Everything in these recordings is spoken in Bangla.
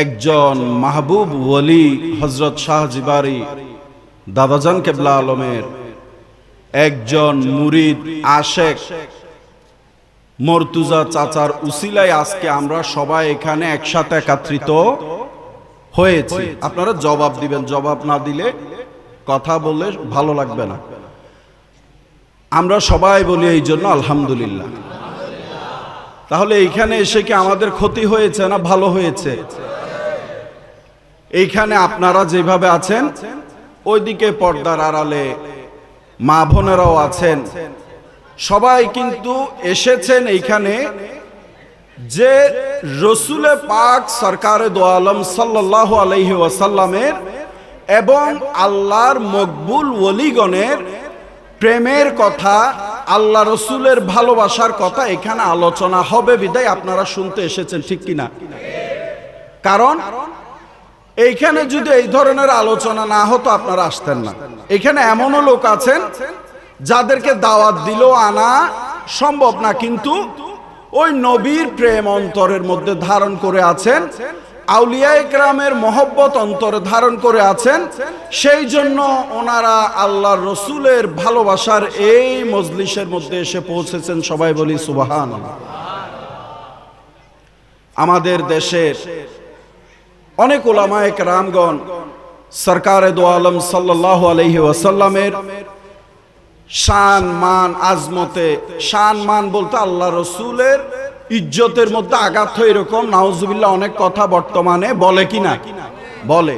একজন মাহবুব ওলি হযরত শাহ জিবারি দাদাজান কেবলা আলমের একজন মুরিদ আশেক মর্তুজা চাচার উসিলায় আজকে আমরা সবাই এখানে একসাথে একত্রিত হয়েছি। আপনারা জবাব দিবেন, জবাব না দিলে কথা বললে ভালো লাগবে না। আমরা সবাই বলি এই জন্য আলহামদুলিল্লাহ। তাহলে এইখানে এসে কি আমাদের ক্ষতি হয়েছে না ভালো হয়েছে? এইখানে আপনারা যেভাবে আছেন, ওইদিকে পর্দার আড়ালে মা বোনেরাও আছেন, সবাই কিন্তু এসেছেন এইখানে যে রসুলে পাক সরকারে দো আলম সাল্লাল্লাহু আলাইহি ওয়াসাল্লামের এবং আল্লাহর মকবুল ওলিগণের প্রেমের কথা, আল্লাহ রসুলের ভালোবাসার কথা এখানে আলোচনা হবে বিদায় আপনারা শুনতে এসেছেন, ঠিক কিনা? কারণ এইখানে যদি এই ধরনের আলোচনা না হতো আপনারা আসতেন না। এখানে এমনও লোক আছেন যাদেরকে দাওয়াত দিলেও আনা সম্ভব না, কিন্তু ওই নবীর প্রেম অন্তরের মধ্যে ধারণ করে আছেন, আউলিয়া ইকরামের মহব্বত অন্তরে ধারণ করে আছেন, সেই জন্য ওনারা আল্লাহর রসুলের ভালোবাসার এই মজলিসের মধ্যে এসে পৌঁছেছেন। সবাই বলি সুবহানাল্লাহ। আমাদের দেশের অনেক উলামায়ে কেরামগণ সরকারে দো আলম সাল্লাল্লাহু আলাইহি ওয়াসাল্লামের শান মান আজমতে, শান মান বলতে আল্লাহ রসুলের ইজ্জতের মধ্যে আঘাত হয় এরকম নাউজুবিল্লাহ অনেক কথা বর্তমানে বলে কিনা বলে।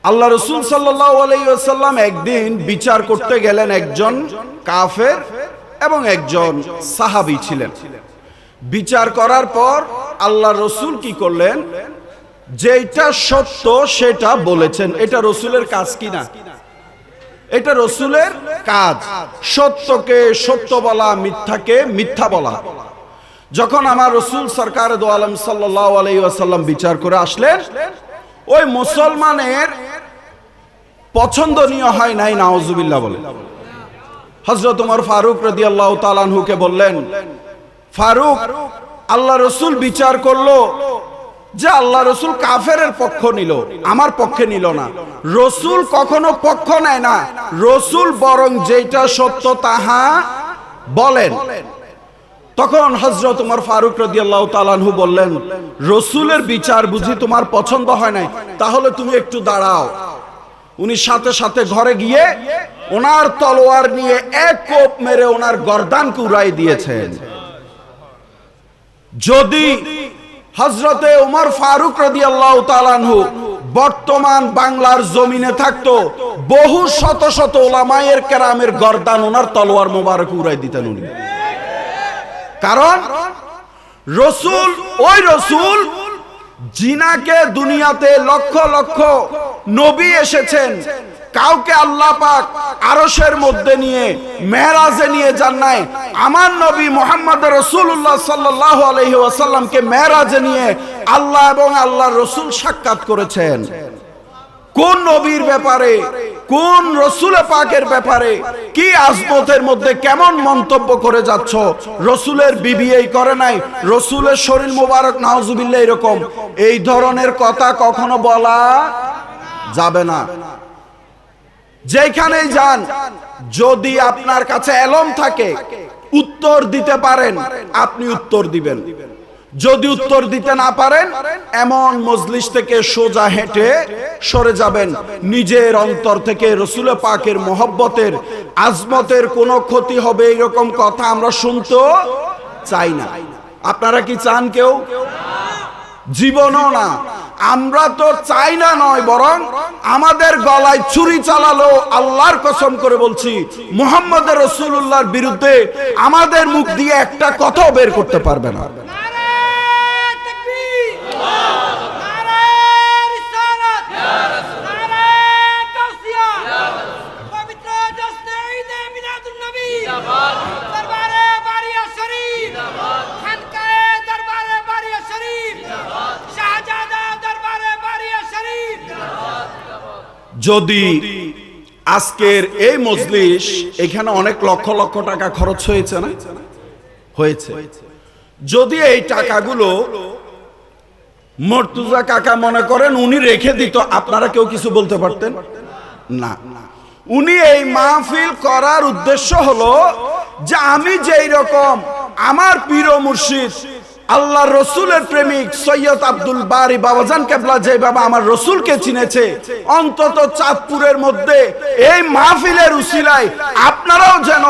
আল্লাহ রসুল সাল্লাল্লাহু আলাইহি ওয়াসাল্লাম একদিন বিচার করতে গেলেন, একজন কাফের এবং একজন সাহাবী ছিলেন। বিচার করার পর আল্লাহ রসুল কি করলেন, যেটা সত্য সেটা বলেছেন। এটা রসুলের কাজ কিনা? এটা রসুলের কাজ, সত্যকে সত্য বলা, মিথ্যাকে মিথ্যা বলা। যখন আমার রসুল সরকার দো আলম সাল্লাল্লাহু আলাইহি ওয়াসাল্লাম বিচার করে আসলেন, ওই মুসলমানের পছন্দনীয় হয় নাই, নাউজুবিল্লাহ বলে। হযরত ওমর ফারুক রাদিয়াল্লাহু তাআলা আনহুকে বললেন, ফারুক, আল্লাহ রসুল বিচার করলো যে আল্লাহ রসুল কাফেরের পক্ষ নিল, আমার পক্ষে নিল না। রসুল কখনো পক্ষ নেয় না, রসুল বরং যেটা সত্য তাহা বলেন। তখন হযরত ওমর ফারুক রাদিয়াল্লাহু তাআলা আনহু বললেন, রসুলের বিচার বুঝি তোমার পছন্দ হয় নাই, তাহলে তুমি একটু দাঁড়াও। উনি সাথে সাথে ঘরে গিয়ে ওনার তলোয়ার নিয়ে এক কোপ মেরে ওনার গর্দানকে উড়াই দিয়েছেন। যদি হযরতে ওমর ফারুক রাদিয়াল্লাহু তাআলা আনহু বর্তমান বাংলার জমিনে থাকতো, বহু শত শত উলামায়ে কেরামের গর্দান ওনার তলোয়ার মোবারক উড়াই দিতেন উনি। কারণ রসুল, ওই রসুল জিনাকে দুনিয়াতে লক্ষ লক্ষ নবী এসেছেন, কাউকে আল্লাহ পাক আরশের মধ্যে নিয়ে মেরাজে নিয়ে যান নাই। আমার নবী মুহাম্মদ রাসূলুল্লাহ সাল্লাল্লাহু আলাইহি ওয়াসাল্লামকে মেরাজে নিয়ে আল্লাহ এবং আল্লাহর রাসূল সাক্ষাৎ করেছেন। কোন নবীর ব্যাপারে, কোন রাসূল পাকের ব্যাপারে কি আজমতের মধ্যে কেমন মন্তব্য করে যাচ্ছ? রসুলের বিবি এই করে নাই, রসুলের শরীর মোবারক নাউজুবিল্লাহ এরকম, এই ধরনের কথা কখনো বলা যাবে না। যেখানেই যান, যদি আপনার কাছে এলম থাকে, উত্তর দিতে পারেন, আপনি উত্তর দিবেন। যদি উত্তর দিতে না পারেন, এমন মজলিস থেকে সোজা হেঁটে সরে যাবেন। নিজের অন্তর থেকে রসুল পাকের মহব্বতের, আজমতের কোনো ক্ষতি হবে এরকম কথা আমরা শুনতে চাই না। আপনারা কি চান কেউ? জীবনও না। আমরা তো চাই না নয়, বরং আমাদের গলায় ছুরি চালালো, আল্লাহর কসম করে বলছি, মুহাম্মদ রাসূলুল্লাহর বিরুদ্ধে আমাদের মুখ দিয়ে একটা কথাও বের করতে পারবে না। যদি আজকের এই মজলিস, এখানে অনেক লক্ষ লক্ষ টাকা খরচ হয়েছে না? হয়েছে। যদি এই টাকাগুলো মর্তুজা কাকা মনে করেন উনি রেখে দিত, আপনারা কেউ কিছু বলতে পারতেন না। উনি এই মাহফিল করার উদ্দেশ্য হলো যে আমি যেই রকম আমার পীর ও মুর্শিদ আল্লাহ রসুলের প্রেমিক সৈয়দ আব্দুল বারী বাবাজান কেবলা যেভাবে আমার রসুলকে চিনেছে, অন্তত চাঁদপুরের মধ্যে এই মাহফিলের উসিলায় আপনারাও যেন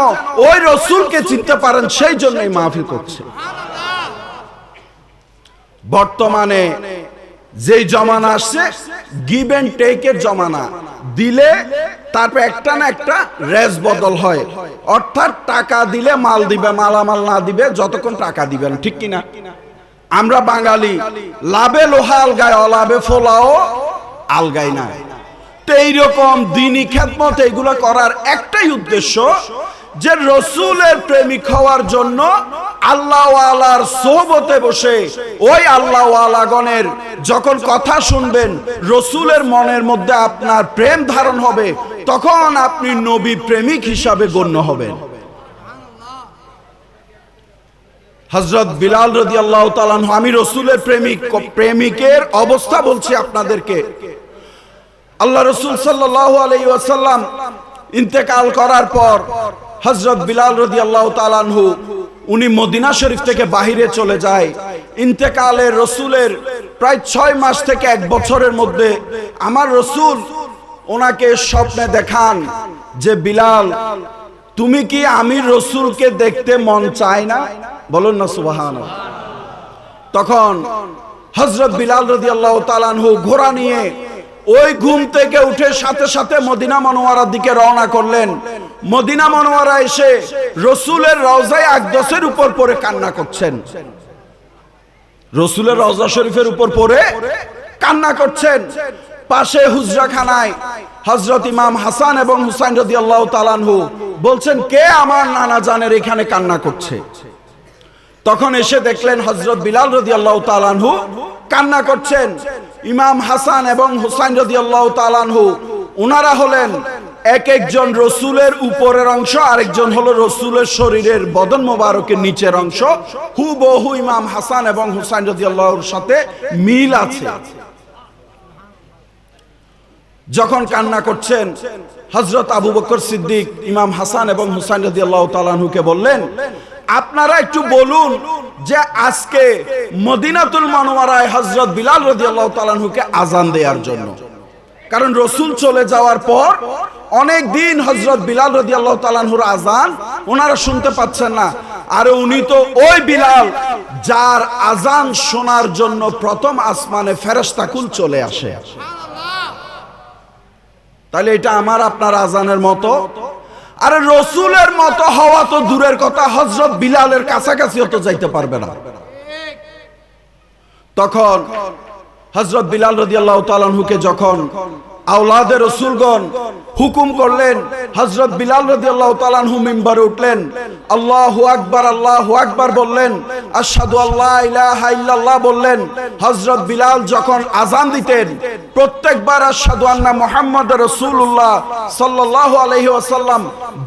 ওই রসুলকে চিনতে পারেন, সেই জন্য এই মাহফিল করছে। বর্তমানে যেই জমানা আসছে গিভ এন্ড টেকের জমানা, দিলে তারপর একটা না একটা রেস বদল হয়, অর্থাৎ টাকা দিলে মাল দিবে, মালামাল না দিবে যতক্ষণ টাকা দিবেন, ঠিক কিনা? আমরা বাঙালি লাভে লোহা আলগায়, অলাভে ফোলাও আলগায় না। তো এইরকম দিনী খেদমত এগুলো করার একটাই উদ্দেশ্য যে রসুলের প্রেমিক হওয়ার জন্য আল্লাহ ওয়ালার সোহবতে বসে ওই আল্লাহ ওয়ালাগণের যখন কথা শুনবেন, রসুলের মনের মধ্যে আপনার প্রেম ধারণ হবে, তখন আপনি নবী প্রেমিক হিসাবে গণ্য হবেন। হযরত বিলাল রাদিয়াল্লাহু তাআলা আনহু, আমি রসুলের প্রেমিকের অবস্থা বলছি আপনাদেরকে। আল্লাহ রসুল সাল্লাল্লাহু আলাইহি ওয়াসাল্লাম ইন্তেকাল করার পর হযরত বিলাল রাদিয়াল্লাহু তাআলা আনহু উনি মদিনা শরীফ থেকে বাহিরে চলে যায়। ইন্তেকালের রসুলের প্রায় 6 মাস থেকে 1 বছরের মধ্যে আমার রসুল ওনাকে স্বপ্নে দেখান যে বিলাল, তুমি কি আমি রসুলকে দেখতে মন চায় না? বলুন না সুবহানাল্লাহ। তখন হযরত বিলাল রাদিয়াল্লাহু তাআলা আনহু ঘোড়া নিয়ে ওই ঘুম থেকে উঠে সাথে সাথে মদিনা মনোয়ারার দিকে রওনা করলেন। মদিনা মনোয়ারা এসে রসুলের রওজায়ে আকদসের উপর পড়ে কান্না করছেন, রসুলের রওজা শরীফের উপর পড়ে কান্না করছেন। পাশে হুজরাখানায় হযরত ইমাম হাসান এবং হুসাইন রাদিয়াল্লাহু তাআলা আনহু বলছেন, কে আমার নানা জানের এখানে কান্না করছে? তখন এসে দেখলেন হযরত বিলাল রাদিয়াল্লাহু তাআলা আনহু কান্না করছেন। ইমাম হাসান এবং হুসাইন রাদিয়াল্লাহু তাআলা আনহু ওনারা হলেন এক একজন রসুলের উপরের অংশ, আরেকজন হলো রসুলের শরীরের বদন মোবারকের নিচের অংশ। হুবহু ইমাম হাসান এবং হুসাইন রাদিয়াল্লাহুর সাথে মিল আছে। যখন কান্না করছেন, হযরত আবু বকর সিদ্দিক ইমাম হাসান এবং হুসাইন রাদিয়াল্লাহু তাআলা আনহুকে বললেন, আপনারা একটু বলুন যে আজকে মদিনাতুল মুনাওয়ারায় হযরত বিলাল রাদিয়াল্লাহু তাআলা আনহুকে আযান দেওয়ার জন্য, কারণ রসুল চলে যাওয়ার পর অনেক দিন হযরত বিলাল রাদিয়াল্লাহু তাআলা আনহুর আযান ওনারা শুনতে পাচ্ছেন না। আর উনি তো ওই বিলাল যার আযান শোনার জন্য প্রথম আসমানে ফেরেশতাকুল চলে আসে। তাহলে এটা আমার আপনার আযানের মতো। আরে রসুলের মতো হওয়া তো দূরের কথা, হযরত বিলালের কাছাকাছিও তো যাইতে পারবে না। তখন হযরত বিলাল রাদিয়াল্লাহু তাআলা আনহুকে যখন আওলাদে রাসূলগণ হুকুম করলেন, হযরত বিলাল রাদিয়াল্লাহু তাআলা আনহু মিম্বারে উঠলেন, আল্লাহু আকবার বললেন, আশহাদু আল্লা ইলাহা ইল্লাল্লাহ বললেন। হযরত বিলাল যখন আযান দিতেন প্রত্যেকবার আশহাদু আন্না মুহাম্মাদুর রাসূলুল্লাহ সাল্লাল্লাহু আলাইহি ওয়াসাল্লাম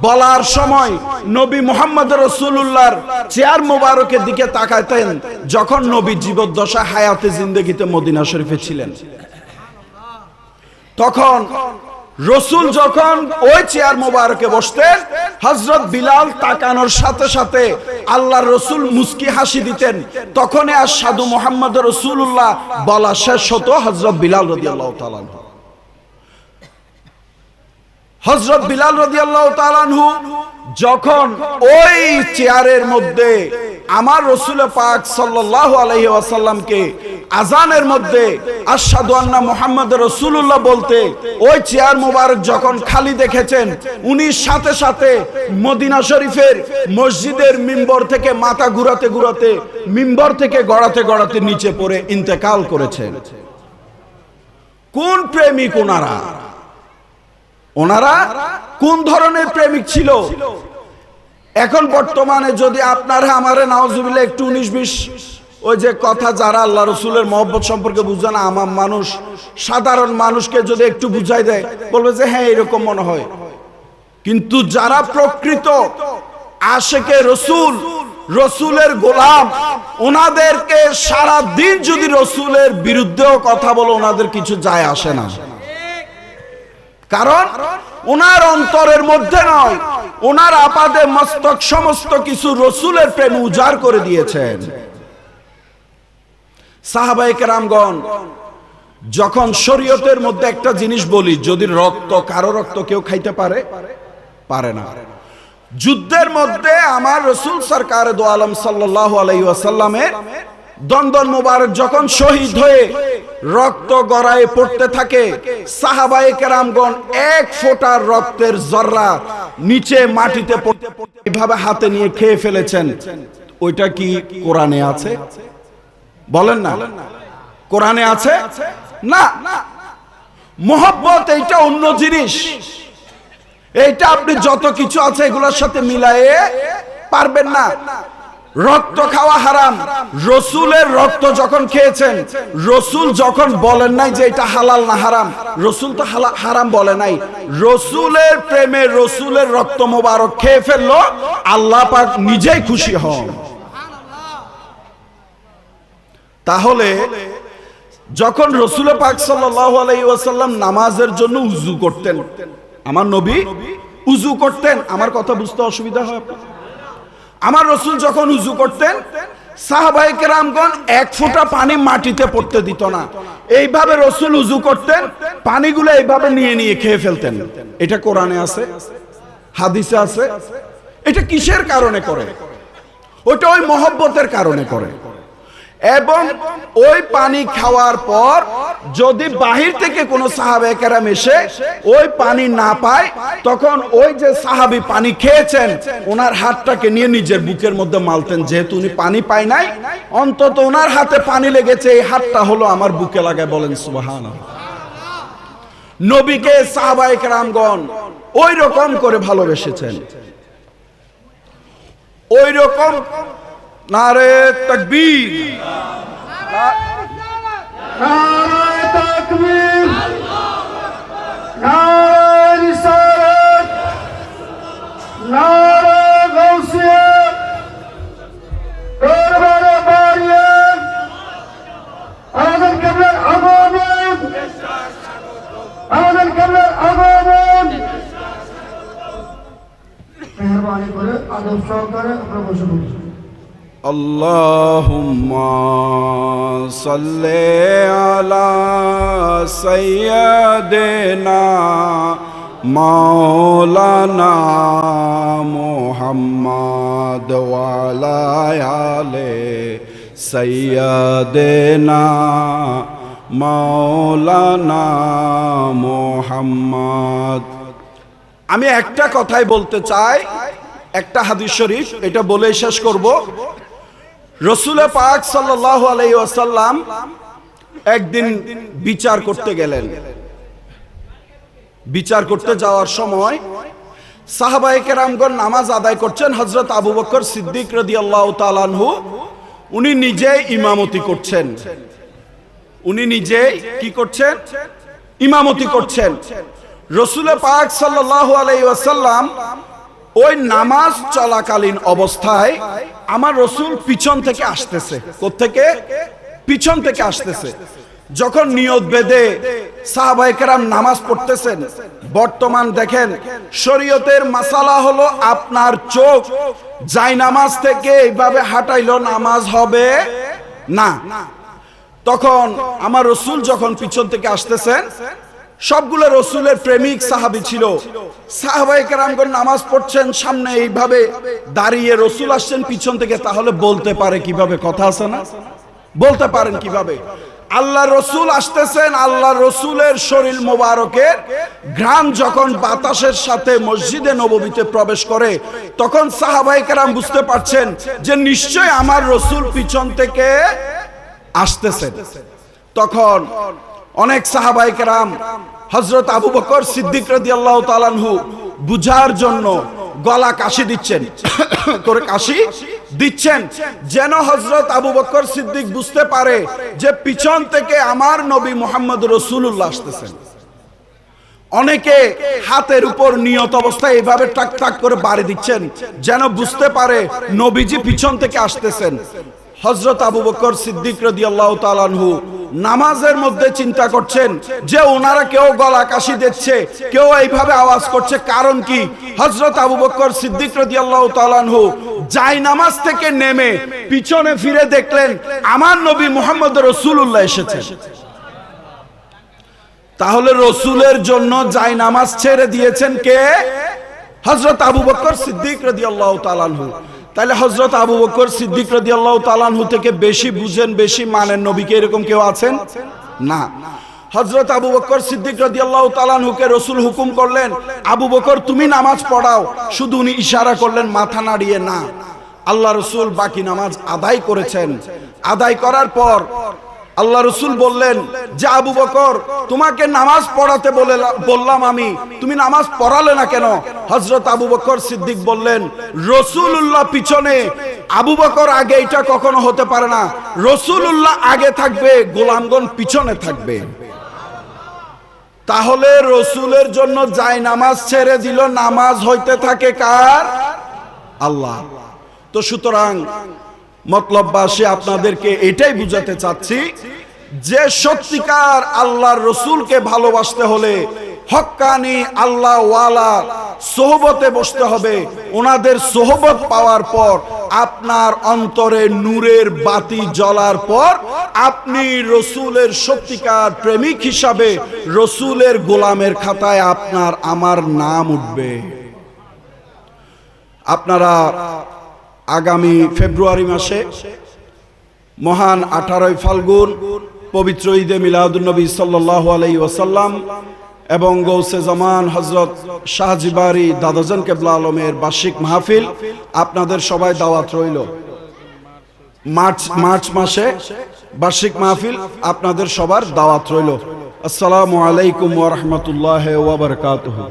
বলার সময় নবী মুহাম্মদ রাসূলুল্লাহর চেয়ার মোবারকের দিকে তাকাতেন, যখন নবী জীবদ্দশা হায়াতে জিন্দেগিতে মদিনা শরীফে ছিলেন। তখন রসুল যখন ওই চেয়ার মোবারকে বসতেন, হযরত বিলাল তাকানোর সাথে সাথে আল্লাহর রসুল মুস্কি হাসি দিতেন। তখনই আশহাদু মুহাম্মাদুর রাসূলুল্লাহ বলা শেষ হতো হযরত বিলাল রাদিয়াল্লাহু তাআলা আনহু। হযরত বিলাল রাদিয়াল্লাহু তাআলা আনহু যখন ওই চেয়ারের মধ্যে আমার রাসূল পাক সাল্লাল্লাহু আলাইহি ওয়াসাল্লামকে আযানের মধ্যে আশহাদু আন্না মুহাম্মাদুর রাসূলুল্লাহ বলতে ওই চেয়ার মোবারক যখন খালি দেখেছেন, উনি সাথে সাথে মদিনা শরীফের মসজিদের মিম্বর থেকে মাথা ঘুরাতে ঘুরাতে, মিম্বর থেকে গড়াতে গড়াতে নিচে পড়ে ইন্তেকাল করেছেন। কোন প্রেমিক ওনারা? ওনারা কোন ধরনের প্রেমিক ছিল? এখন বর্তমানে যদি আপনারা আমারে নাউজুবিল্লাহ একটু 19-20 ওই যে কথা, যারা আল্লাহ রসুলের মহব্বত সম্পর্কে বুঝে না, আমার মানুষ সাধারণ মানুষকে যদি একটু বুঝাই দেয়, বলবে যে হ্যাঁ এরকম মনে হয়। কিন্তু যারা প্রকৃত আশেকে রসুল, রসুলের গোলাম, ওনাদেরকে সারা দিন যদি রসুলের বিরুদ্ধেও কথা বলো ওনাদের কিছু যায় আসে না। কারণ ওনার অন্তরের মধ্যে নয়, ওনার আপাদে মস্তক সমস্ত কিছু রসুলের প্রেমে উজাড় করে দিয়েছেন। সাহাবায়ে কেরামগণ যখন শরীয়তের মধ্যে একটা জিনিস বলি, যদি রক্ত, কারো রক্ত কেউ খাইতে পারে? পারে না। যুদ্ধের মধ্যে আমার রাসূল সরকার দো আলম সাল্লাল্লাহু আলাইহি ওয়াসাল্লামের দন্দন মোবারক যখন শহীদ হয়ে রক্ত গড়ায় পড়তে থাকে, সাহাবায়ে কেরামগণ এক ফোঁটা রক্তের জর্রা নিচে মাটিতে পড়তে পড়তে এভাবে হাতে নিয়ে খেয়ে ফেলেছেন। ওইটা কি কোরআনে আছে? বলেন না, কোরআনে আছে না। মোহব্বত এইটা অন্য জিনিস, এইটা আপনি যত কিছু আছে এগুলোর সাথে মিলায়ে পারবেন না। রক্ত খাওয়া হারাম, রসুলের রক্ত যখন খেয়েছেন, রসুল যখন বলেন নাই যে এটা হালাল না হারাম, রসুল তো হারাম বলে নাই, রসুলের প্রেমে রসুলের রক্ত মোবারক খেয়ে ফেললো, আল্লাহ পাক নিজেই খুশি হন। তাহলে যখন রাসূল পাক সাল্লাল্লাহু আলাইহি ওয়াসাল্লাম নামাজের জন্য উযু করতেন, আমার নবী উযু করতেন, আমার কথা বুঝতে অসুবিধা হয়? আমার রাসূল যখন উযু করতেন, সাহাবায়ে কেরামগণ এক ফোঁটা পানি মাটিতে পড়তে দিত না। এইভাবে রাসূল উযু করতেন, পানিগুলো এইভাবে নিয়ে নিয়ে খেয়ে ফেলতেন। এটা কোরআনে আছে, হাদিসে আছে। এটা কিসের কারণে করে? ওটা ওই মহব্বতের কারণে করে। এবং ওই পানি খাওয়ার পর যদি বাহির থেকে কোনো সাহাবায়ে কেরাম এসে ওই পানি না পায়, তখন ওই যে সাহাবী পানি খেয়েছেন ওনার হাতটাকে নিয়ে নিজের বুকের মধ্যে মালতেন, যেহেতু উনি পানি পায় নাই, অন্তত ওনার হাতে পানি লেগেছে, এই হাতটা হলো আমার বুকে লাগায়। বলেন সুবহানাল্লাহ। নবীকে সাহাবায়ে কেরামগণ ওই রকম করে ভালোবেসেছেন, ওই রকম। নারে তাকবীর, নারে তাকবীর, নারে রিসালাত, নারে গাউসিয়া, দরবারে বারিয়া, আমাদের কেবলার আগমন, আমাদের কেবলার আগমন। মেহরবানি করে আদব সহকারে আপনারা বসে পড়ুন। আল্লাহুম্মা সাল্লি আলা সাইয়্যিদিনা মাওলানা মুহাম্মদ ওয়া আলা আলি সাইয়্যিদিনা মাওলানা মুহাম্মদ। আমি একটা কথাই বলতে চাই, একটা হাদিস শরীফ, এটা বলে শেষ করব। রাসূল পাক সাল্লাল্লাহু আলাইহি ওয়াসাল্লাম একদিন বিচার করতে গেলেন। বিচার করতে যাওয়ার সময় সাহাবায়ে কেরামগণ নামাজ আদায় করছেন। হযরত আবু বকর সিদ্দিক রাদিয়াল্লাহু তাআলা আনহু উনি নিজে ইমামতি করছেন। উনি নিজে কি করছেন? ইমামতি করছেন। রাসূল পাক সাল্লাল্লাহু আলাইহি ওয়াসাল্লাম ওই নামাজ চলাকালীন অবস্থায় আমার রাসূল পিছন থেকে আসতেছে। কোত্থেকে? পিছন থেকে আসতেছে। যখন নিয়ত বেঁধে সাহাবায়ে কেরাম নামাজ পড়তেছেন, বর্তমান দেখেন শরীয়তের মাসালা হলো আপনার চোখ যায় নামাজ থেকে এইভাবে হাঁটাইলো নামাজ হবে না। তখন আমার রাসূল যখন পিছন থেকে আসতেছেন, সবগুলো রসুলের প্রেমিক সাহাবী ছিল। সাহাবায়ে কেরামগণ নামাজ পড়ছেন, সামনে এইভাবে দাঁড়িয়ে, রসুল আসছেন পিছন থেকে। তাহলে বলতে পারে কিভাবে? কথা আছে না? বলতে পারেন কিভাবে? আল্লাহ রসুল আসতেছেন, আল্লাহ রসুলের শরীর মোবারকের ঘ্রাণ যখন বাতাসের সাথে মসজিদে নববীতে প্রবেশ করে, তখন সাহাবায়ে কেরাম বুঝতে পারছেন যে নিশ্চয় আমার রসুল পিছন থেকে আসতেছেন। তখন অনেক সাহাবায়ে কেরাম হযরত আবু বকর সিদ্দিক রাদিয়াল্লাহু তাআলা আনহু বুঝার জন্য গলা কাশি দিচ্ছেন, করে কাশি দিচ্ছেন, যেন হযরত আবু বকর সিদ্দিক বুঝতে পারে যে পিছন থেকে আমার নবী মুহাম্মদ রাসূলুল্লাহ আসতেছেন। অনেকে হাতের উপর নিয়ত অবস্থায় এইভাবে টাক টাক করে বাড়ি দিচ্ছেন যেন বুঝতে পারে নবীজি পিছন থেকে আসতেছেন। হযরত আবু বকর সিদ্দিক রাদিয়াল্লাহু তাআলা আনহু নামাজের মধ্যে চিন্তা করছেন যে ওনারা কেউ গলা কাশি দিচ্ছে, কেউ এইভাবে আওয়াজ করছে, কারণ কি? হযরত আবু বকর সিদ্দিক রাদিয়াল্লাহু তাআলা আনহু যাই নামাজ থেকে নেমে পিছনে ফিরে দেখলেন আমার নবী মুহাম্মদ রাসূলুল্লাহ এসেছেন। তাহলে রসুলের জন্য যাই নামাজ ছেড়ে দিয়েছেন কে? হযরত আবু বকর সিদ্দিক রাদিয়াল্লাহু তাআলা আনহু। তাহলে হযরত আবু বকর সিদ্দিক রাদিয়াল্লাহু তাআলা আনহু থেকে বেশি বুঝেন, বেশি মানেন নবীকে, এরকম কেউ আছেন? না। হযরত আবু বকর সিদ্দিক রাদিয়াল্লাহু তাআলা আনহুকে রাসূল হুকুম করলেন, আবু বকর তুমি নামাজ পড়াও। শুধু উনি ইশারা করলেন, মাথা নাড়িয়ে না। আল্লাহ রাসূল বাকি নামাজ আদায় করেছেন। আদায় করার পর আল্লাহ রাসূল বললেন যে আবু বকর তোমাকে নামাজ পড়াতে বললাম আমি, তুমি নামাজ পড়ালে না কেন? হযরত আবু বকর সিদ্দিক বললেন, রাসূলুল্লাহ পিছনে, আবু বকর আগে, এটা কখনো হতে পারে না। রাসূলুল্লাহ আগে থাকবে, গোলামগণ পিছনে থাকবে। তাহলে রসুলের জন্য যাই নামাজ ছেড়ে দিল, নামাজ হইতে থাকে কার? আল্লাহ। তো সুতরাং মতলববাসী আপনাদেরকে এটাই বুঝাতে চাচ্ছি যে সত্যিকার আল্লাহর রসুলকে ভালোবাসতে হলে হক্কানি আল্লাহ ওয়ালা সোহবতে বসতে হবে। ওনাদের সোহবত পাওয়ার পর আপনার অন্তরে নূরের বাতি জ্বলার পর আপনি রসুলের সত্যিকার প্রেমিক হিসাবে রসুলের গোলামের খাতায় আপনার আমার নাম উঠবে। আপনারা আগামী ফেব্রুয়ারি মাসে মহান 18 ফাল্গুন পবিত্র ঈদে মিলাদুন নবী সাল্লাল্লাহু আলাইহি ওয়াসাল্লাম এবং গৌসে জামান হযরত শাহজিবারি দাদাজান কেবলা আলমের বার্ষিক মাহফিল, আপনাদের সবাই দাওয়াত রইল। মার্চ মাসে বার্ষিক মাহফিল, আপনাদের সবার দাওয়াত রইল। আসসালামু আলাইকুম ওয়া রাহমাতুল্লাহি ওয়া বারাকাতুহু।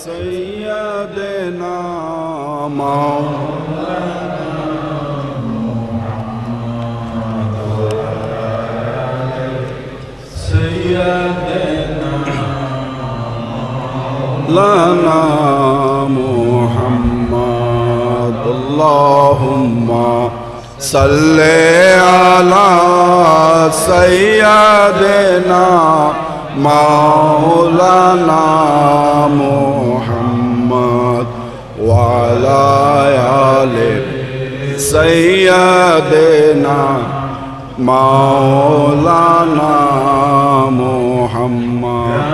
سيدنا لنا محمد اللهم صل على سيدنا مولانا محمد وعلى آل سيدنا مولانا محمد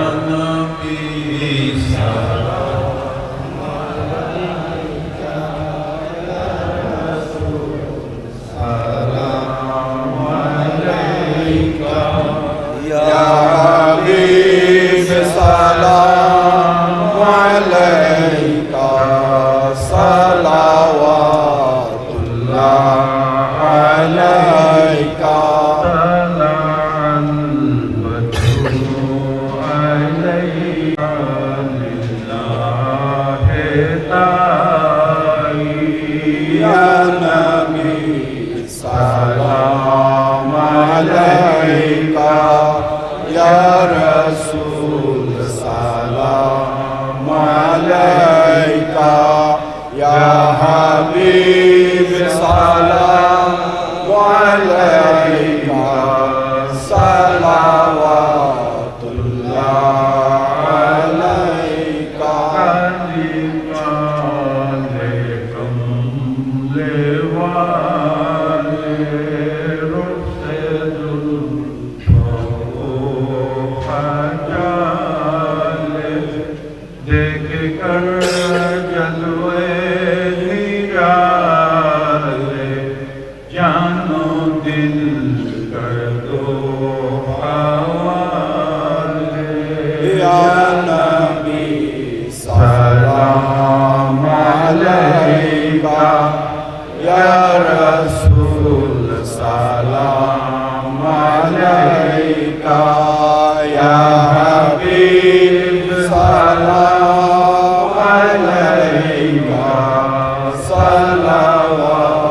Salawat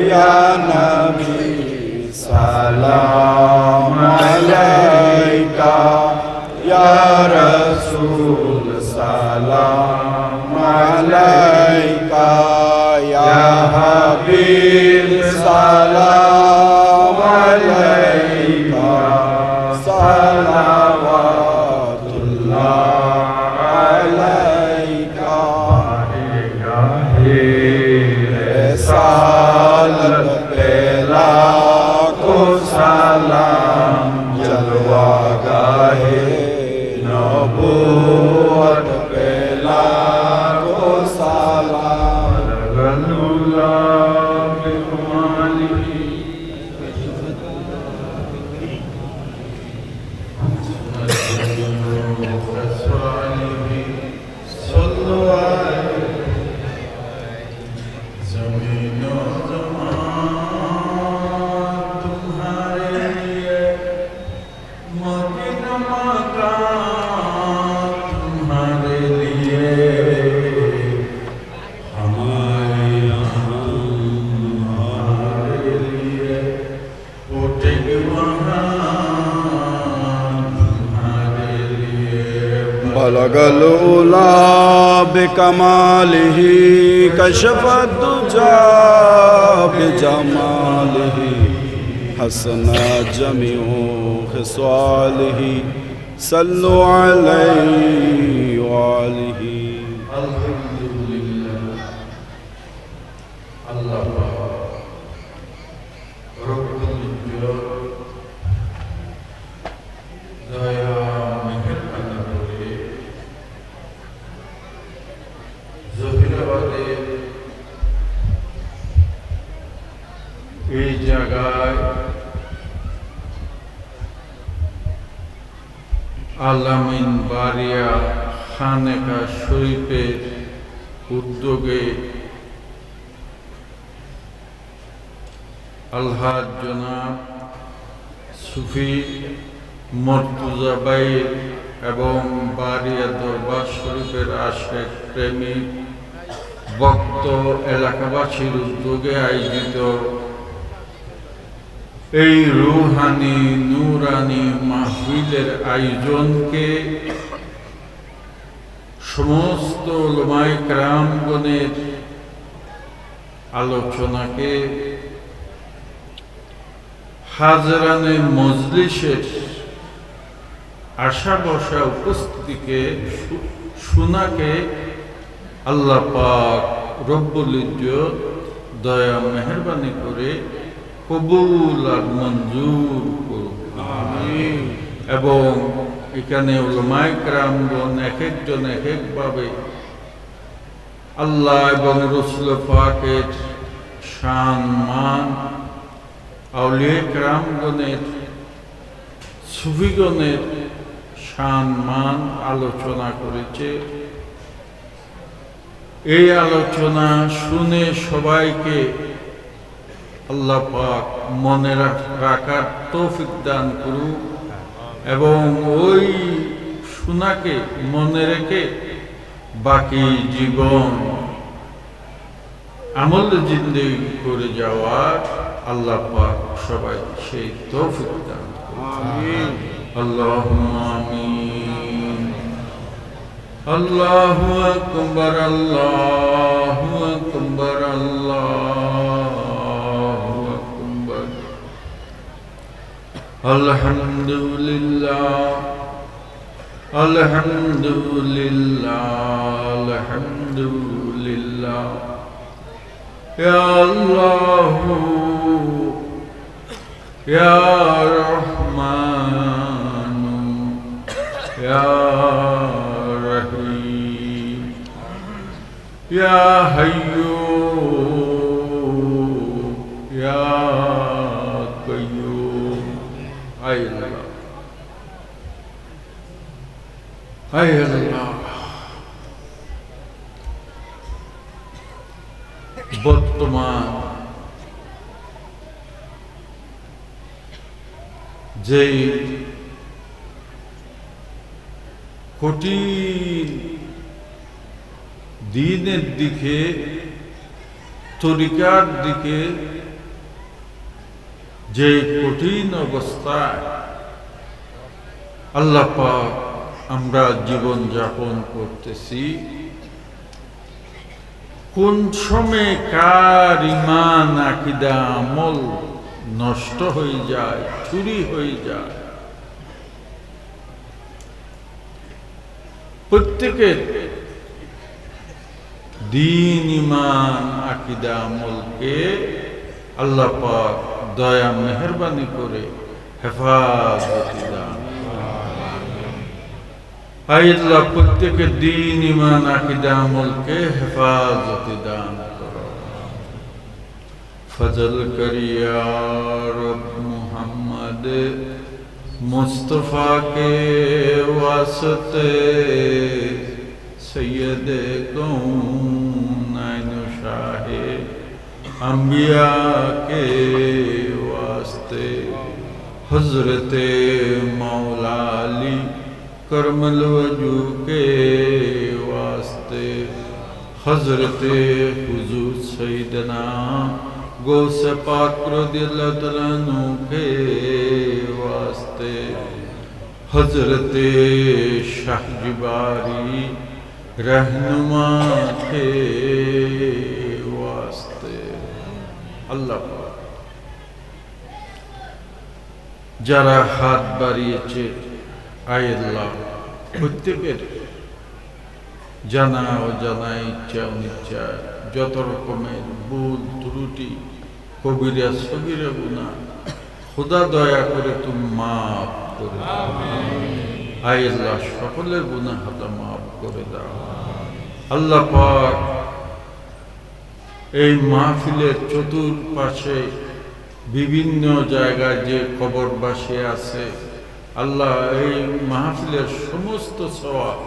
ইয়া নবী সালাম আলাইকা ইয়া রাসূল সালাম আলাইকা ইয়া হাবিব সালাম আলাইকা সালাওয়াতুল্লাহ আলাইকা रिसालत पे लाखों सलाम जलवा गाहे नबूवत पे लाखों सलाम लगनुल्लाह बिकमालिही सल्लु بلغ العلا بكماله كشف الدجى بجماله حسن جميع خصاله صلوا عليه وآله الحمد لله الله رب الجود দয়া মেহেরবানি করে জহিরাবাদে এই জায়গায় আলামিন বারিয়া খানেকা শরীফের উদ্যোগে আলহাজ জনাব সুফি মর্তুজা ভাই এবং বারিয়া দরবার শরীফের আশেক প্রেমিক ভক্ত এলাকাবাসীর উদ্যোগে আয়োজিত এই রুহানি নূরানি মাহফিলের আয়োজনকে সমস্ত উলামায়ে কেরামগণের আলোচনাকে হাজরানে মজলিসের আশা বসা উপস্থিতিকে শোনাকে আল্লাহ পাক রব্বুল ইজ্জত দয়া মেহেরবানি করে কবুল আর মঞ্জুর করুন আমিন। এবং এখানে উলামায়ে কেরামগণ এক একজন এক একভাবে আল্লাহ এবং রাসূল পাকের শান মান আউলিয়া কেরামগণের সুফিগণের শান মান আলোচনা করেছে। এই আলোচনা শুনে সবাইকে আল্লাহ পাক মনে রাখার তৌফিক দান করুক এবং ওই শোনাকে মনে রেখে বাকি জীবন আমল জিন্দেগি করে যাওয়ার আল্লাহ পাক সবাই সেই তৌফিক দান করুন আমিন। আল্লাহুম্মা আমিন। আল্লাহু আকবার আল্লাহু আকবার আল্লাহু আকবার। আলহামদুলিল্লাহ আলহামদুলিল্লাহ আলহামদুলিল্লাহ। ইয়া আল্লাহু ইয়া রহমানু ইয়া রহিম ইয়া হাইয়্যু ইয়া কাইয়্যুম। আয় আল্লাহ আয় আল্লাহ, বর্তমান যেই কঠিন দিনের দিকে তরিকার দিকে যে কঠিন অবস্থায় আল্লাহ পাক আমরা জীবন যাপন করতেছি, কোন সময় কার ঈমান আকীদা আমল নষ্ট হয়ে যায়, চুরি হয়ে যায়। প্রত্যেকের দ্বীন ঈমান আকীদা আমলকে আল্লাহ পাক দয়া মেহেরবানি করে হেফাজতি দান। আল্লাহ প্রত্যেকের দ্বীন ঈমান আকীদা আমলকে হেফাজতি দান করো। ফজল করিয়া রব মুহাম্মদ मुस्तफ़ा के वास्ते सैयद कौनैन शाहे अंबिया के वास्ते हजरत मौला अली करमल वजू के वास्ते हजरत हुजूर सैयदना गौस पाक रज़ियल्लाहु तआला अन्हु के वास्ते हजरत शाह जिबारी रहनुमा के वास्ते। अल्लाह যারা হাত বাড়িয়েছে আয় আল্লাহ প্রত্যেকের জানা অজানা ইচ্ছা অনিচ্ছা যত রকমের ভুল ত্রুটি কবিরা সগীরা গুনাহ খোদা দয়া করে তুমি মাফ করে দাও। আয় আল্লাহ সকলের গুনাহ মাফ করে দাও। আল্লাহ পাক এই মাহফিলের চতুর্পাশে বিভিন্ন জায়গায় যে কবরবাসী আছে, আল্লাহ এই মাহফিলের সমস্ত সওয়াব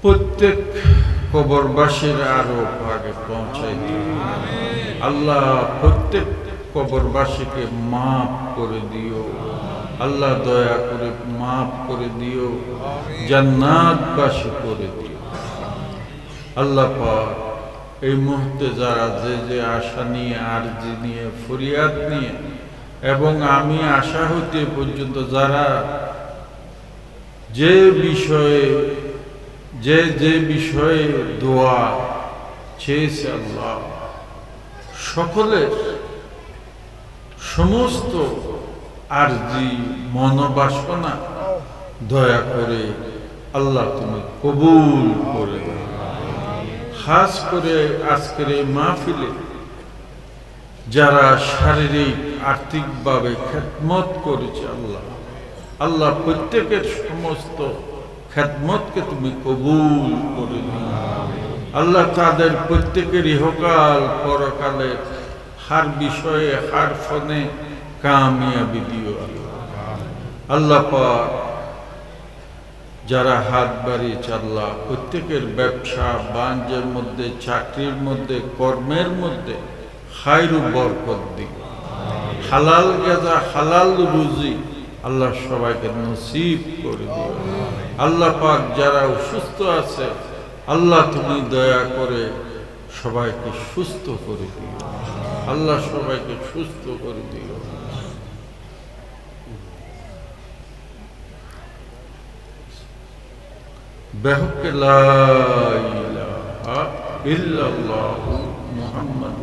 প্রত্যেক কবরবাসীর আরো আগে পৌঁছাই দিও। আল্লাহ প্রত্যেক কবরবাসীকে মাফ করে দিও। আল্লাহ দয়া করে মাফ করে দিও, জান্নাতবাসী করে দিও। আল্লাহ পাক এই মুহূর্তে যারা যে যে আশা নিয়ে, আরজি নিয়ে, ফরিয়াদ নিয়ে এবং আমি আশা হতে পর্যন্ত যারা যে বিষয়ে দোয়া চেয়েছে, আল্লাহ সকলের সমস্ত আরজি মনোবাসনা দয়া করে আল্লাহ তুমি কবুল করে দাও। খাস করে আজকের এই মাহফিলে যারা শারীরিক আর্থিকভাবে খেদমত করেছে, আল্লাহ আল্লাহ প্রত্যেকের সমস্ত খেদমতকে তুমি কবুল করে দাও। আল্লাহ তাদের প্রত্যেকের ইহকাল পরকালের হার বিষয়ে হার ফনে কামিয়াবি দিও। আল্লাহ পাক যারা হাত বাড়িয়েছে, আল্লাহ প্রত্যেকের ব্যবসা বাণিজ্যের মধ্যে, চাকরির মধ্যে, কর্মের মধ্যে খায়রু বরকত দিও। হালাল গাজা, হালাল রুজি আল্লাহ সবাইকে নসিব করে দিও। আল্লাহ পাক যারা অসুস্থ আছে, আল্লাহ তুমি দয়া করে সবাইকে সুস্থ করে দিও। আল্লাহ সবাইকে সুস্থ করে দিও। بحق لا إله إلا الله محمد